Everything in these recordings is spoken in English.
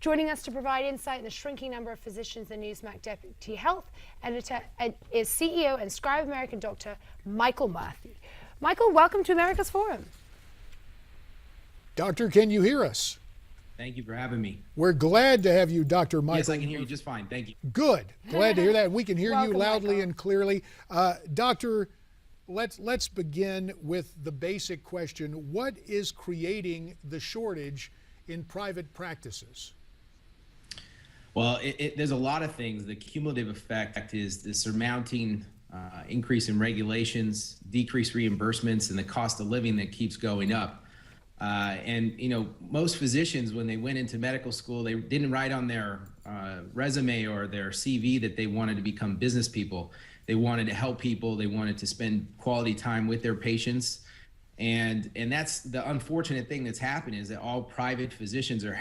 Joining us to provide insight in the shrinking number of physicians in Newsmax Deputy Health Editor is CEO and Scribe American Dr. Michael Murphy. Michael, welcome to America's Forum. Doctor, can you hear us? Thank you for having me. We're glad to have you, Dr. Michael. Yes, I can hear you just fine. Thank you. Good. Glad to hear that. We can hear Welcome, you loudly Michael. and clearly. Doctor, let's begin with the basic question. What is creating the shortage in private practices? Well, there's a lot of things. The cumulative effect is the surmounting increase in regulations, decreased reimbursements, and the cost of living that keeps going up. And you know, most physicians, when they went into medical school, they didn't write on their resume or their CV that they wanted to become business people. They wanted to help people. They wanted to spend quality time with their patients. And that's the unfortunate thing that's happened, is that all private physicians are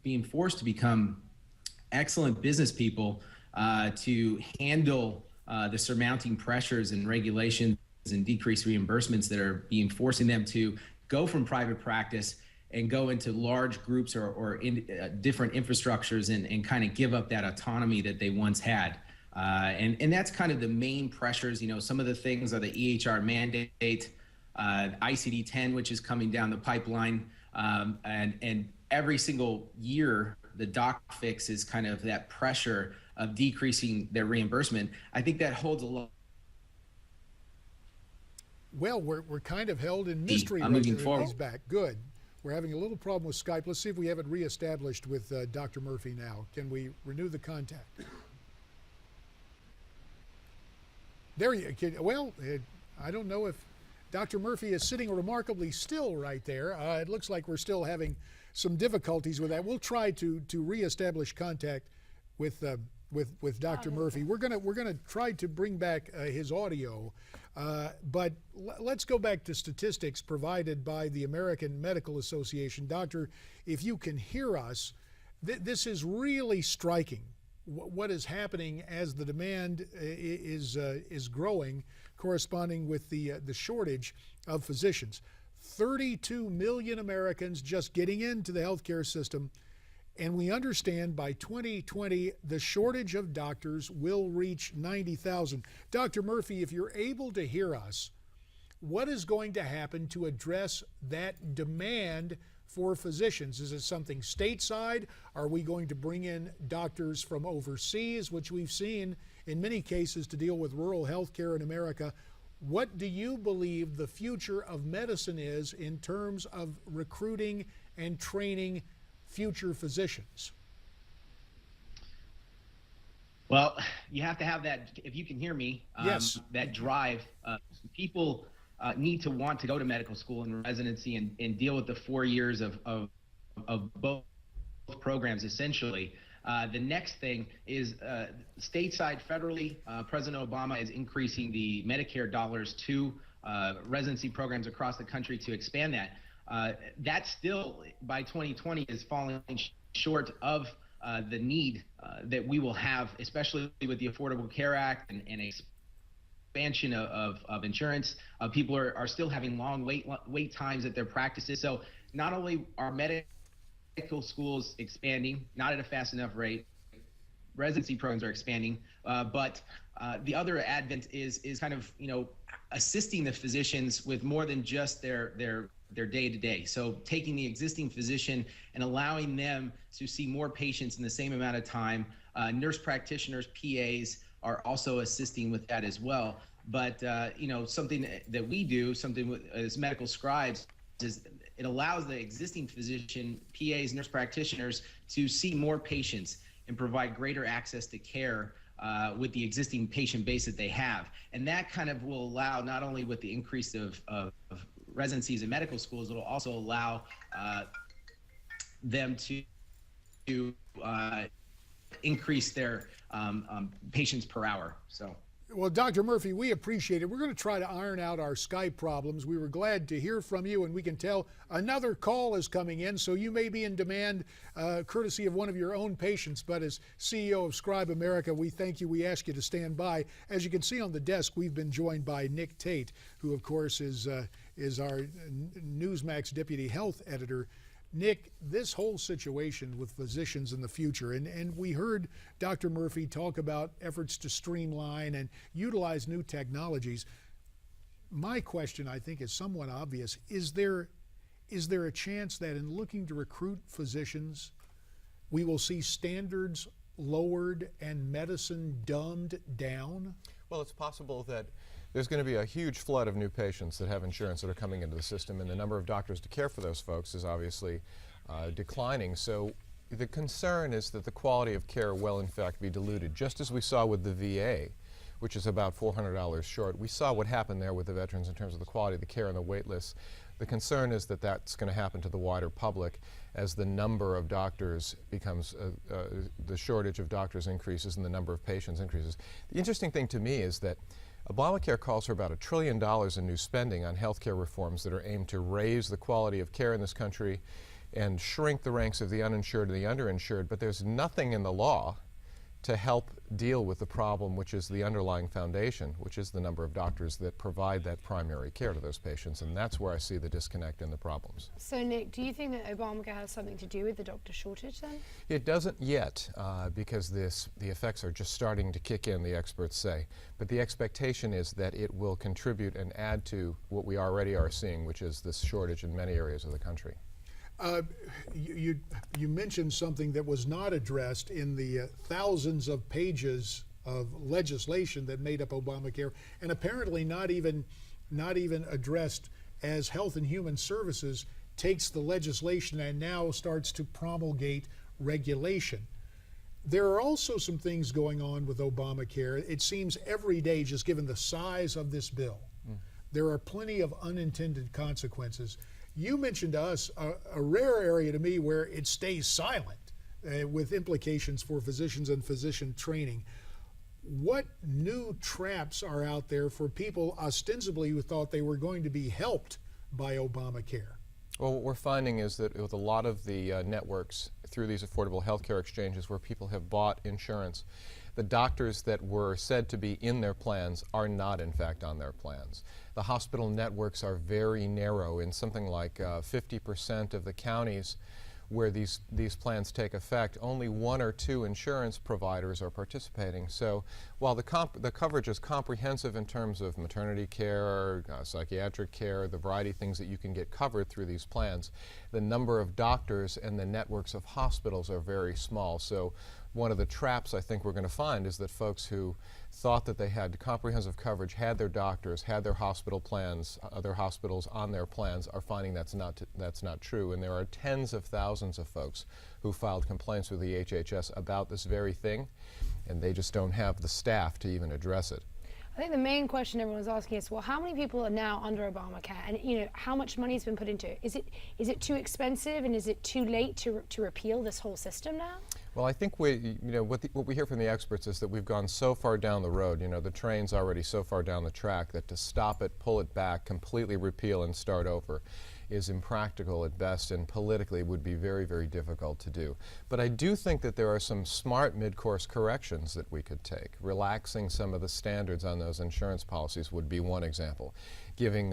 being forced to become excellent business people to handle the surmounting pressures and regulations and decreased reimbursements that are forcing them to go from private practice and go into large groups or in different infrastructures and kind of give up that autonomy that they once had. And that's kind of the main pressures. You know, some of the things are the EHR mandate, ICD-10, which is coming down the pipeline. And every single year, the doc fix is kind of that pressure of decreasing their reimbursement. I think that holds a lot. Well, we're kind of held in mystery. I'm moving forward. He's back. Good. We're having a little problem with Skype. Let's see if we have it reestablished with Dr. Murphy now. Can we renew the contact? There you go. Well, I don't know if Dr. Murphy is sitting remarkably still right there. It looks like we're still having some difficulties with that. We'll try to reestablish contact with Dr. Murphy. We're gonna try to bring back his audio, but let's go back to statistics provided by the American Medical Association. Doctor, if you can hear us, this is really striking. What is happening as the demand is growing, corresponding with the shortage of physicians. 32 million Americans just getting into the healthcare system. And we understand by 2020, the shortage of doctors will reach 90,000. Dr. Murphy, if you're able to hear us, what is going to happen to address that demand for physicians? Is it something stateside? Are we going to bring in doctors from overseas, which we've seen in many cases to deal with rural healthcare in America? What do you believe the future of medicine is in terms of recruiting and training future physicians? Well, you have to have that, if you can hear me, yes, that drive. People need to want to go to medical school and residency and deal with the 4 years of both programs, essentially. The next thing is stateside, federally, President Obama is increasing the Medicare dollars to residency programs across the country to expand that. That still, by 2020, is falling short of the need that we will have, especially with the Affordable Care Act and expansion of insurance. People are still having long wait times at their practices. So not only are medical schools expanding, not at a fast enough rate, residency programs are expanding, but the other advent is kind of, you know, assisting the physicians with more than just their day-to-day. So taking the existing physician and allowing them to see more patients in the same amount of time. Nurse practitioners, PAs, are also assisting with that as well. But you know, something that we do, as medical scribes, is it allows the existing physician, PAs, nurse practitioners, to see more patients and provide greater access to care with the existing patient base that they have. And that kind of will allow, not only with the increase of residencies in medical schools, it'll also allow them to increase their patients per hour. So. Well, Dr. Murphy, we appreciate it. We're going to try to iron out our Skype problems. We were glad to hear from you, and we can tell another call is coming in, so you may be in demand courtesy of one of your own patients. But as CEO of Scribe America, we thank you. We ask you to stand by. As you can see on the desk, we've been joined by Nick Tate, who, of course, is our Newsmax Deputy Health Editor. Nick, this whole situation with physicians in the future, and we heard Dr. Murphy talk about efforts to streamline and utilize new technologies. My question, I think, is somewhat obvious. Is there a chance that in looking to recruit physicians, we will see standards lowered and medicine dumbed down? Well, it's possible that there's going to be a huge flood of new patients that have insurance that are coming into the system, and the number of doctors to care for those folks is obviously declining. So the concern is that the quality of care will in fact be diluted, just as we saw with the VA, which is about $400 short. We saw what happened there with the veterans in terms of the quality of the care and the wait lists. The concern is that that's going to happen to the wider public as the number of doctors becomes, the shortage of doctors increases and the number of patients increases. The interesting thing to me is that Obamacare calls for about $1 trillion in new spending on healthcare reforms that are aimed to raise the quality of care in this country and shrink the ranks of the uninsured and the underinsured, but there's nothing in the law to help deal with the problem, which is the underlying foundation, which is the number of doctors that provide that primary care to those patients, and that's where I see the disconnect and the problems. So, Nick, do you think that Obamacare has something to do with the doctor shortage then? It doesn't yet, because the effects are just starting to kick in, the experts say. But the expectation is that it will contribute and add to what we already are seeing, which is this shortage in many areas of the country. You mentioned something that was not addressed in the thousands of pages of legislation that made up Obamacare, and apparently not even addressed as Health and Human Services takes the legislation and now starts to promulgate regulation. There are also some things going on with Obamacare. It seems every day, just given the size of this bill, there are plenty of unintended consequences. You mentioned to us a rare area to me where it stays silent with implications for physicians and physician training. What new traps are out there for people ostensibly who thought they were going to be helped by Obamacare? Well, what we're finding is that with a lot of the networks through these affordable health care exchanges where people have bought insurance, the doctors that were said to be in their plans are not in fact on their plans. The hospital networks are very narrow. In something like 50% of the counties where these plans take effect, only 1 or 2 insurance providers are participating. So while the coverage is comprehensive in terms of maternity care, psychiatric care, the variety of things that you can get covered through these plans, the number of doctors and the networks of hospitals are very small. So one of the traps I think we're going to find is that folks who thought that they had comprehensive coverage, had their doctors, had their hospital plans, other hospitals on their plans, are finding that's not true. And there are tens of thousands of folks who filed complaints with the HHS about this very thing, and they just don't have the staff to even address it. I think the main question everyone's asking is, well, how many people are now under Obamacare, and how much money has been put into it? Is it too expensive, and is it too late to repeal this whole system now? Well, I think what we hear from the experts is that we've gone so far down the road. The train's already so far down the track that to stop it, pull it back, completely repeal and start over is impractical at best, and politically would be very, very difficult to do. But I do think that there are some smart mid-course corrections that we could take. Relaxing some of the standards on those insurance policies would be one example. Giving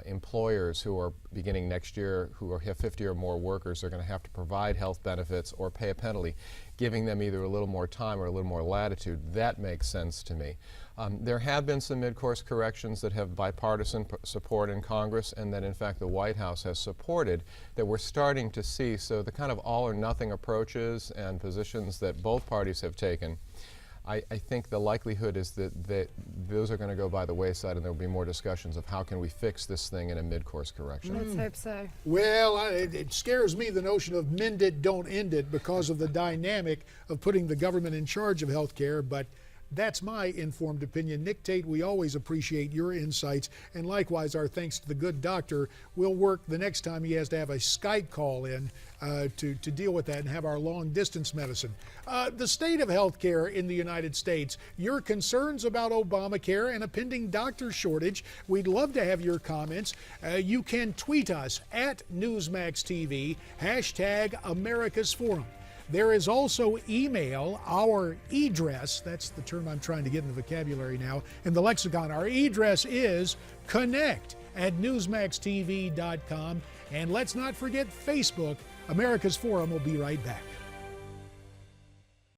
employers who are beginning next year, who have 50 or more workers, are going to have to provide health benefits or pay a penalty, giving them either a little more time or a little more latitude. That makes sense to me. There have been some mid-course corrections that have bipartisan support in Congress, and that in fact the White House has supported, that we're starting to see. So the kind of all or nothing approaches and positions that both parties have taken, I think the likelihood is that those are going to go by the wayside, and there will be more discussions of how can we fix this thing in a mid-course correction. Let's hope so. Well, it scares me, the notion of mend it, don't end it, because of the dynamic of putting the government in charge of health care, but that's my informed opinion. Nick Tate, we always appreciate your insights, and likewise our thanks to the good doctor. We'll work the next time he has to have a Skype call in to deal with that and have our long-distance medicine. The state of health care in the United States, your concerns about Obamacare and a pending doctor shortage, we'd love to have your comments. You can tweet us at Newsmax TV, #AmericasForum. There is also email, our e-address, that's the term I'm trying to get in the vocabulary now, in the lexicon. Our e-address is connect@newsmaxtv.com. And let's not forget Facebook, America's Forum will be right back.